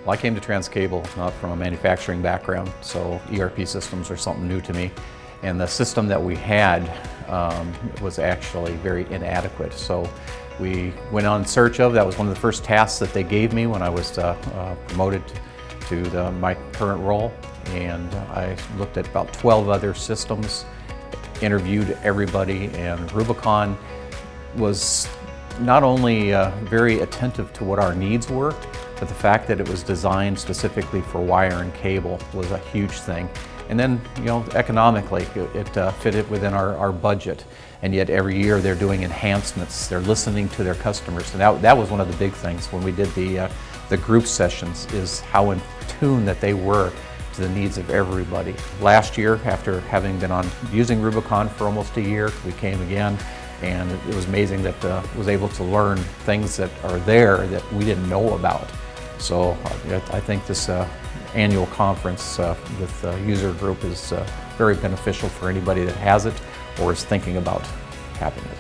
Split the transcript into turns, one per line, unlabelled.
Well, I came to Transcable not from a manufacturing background, so ERP systems are something new to me. And the system that we had was actually very inadequate. So we went on search of, that was one of the first tasks that they gave me when I was promoted to my current role. And I looked at about 12 other systems, interviewed everybody, and Rubicon was not only very attentive to what our needs were, but the fact that it was designed specifically for wire and cable was a huge thing. And then, economically, it fitted within our budget. And yet every year they're doing enhancements, they're listening to their customers. And that was one of the big things when we did the group sessions, is how in tune that they were to the needs of everybody. Last year, after having been using Rubicon for almost a year, we came again, and it was amazing that I was able to learn things that are there that we didn't know about. So I think this annual conference with the user group is very beneficial for anybody that has it or is thinking about having it.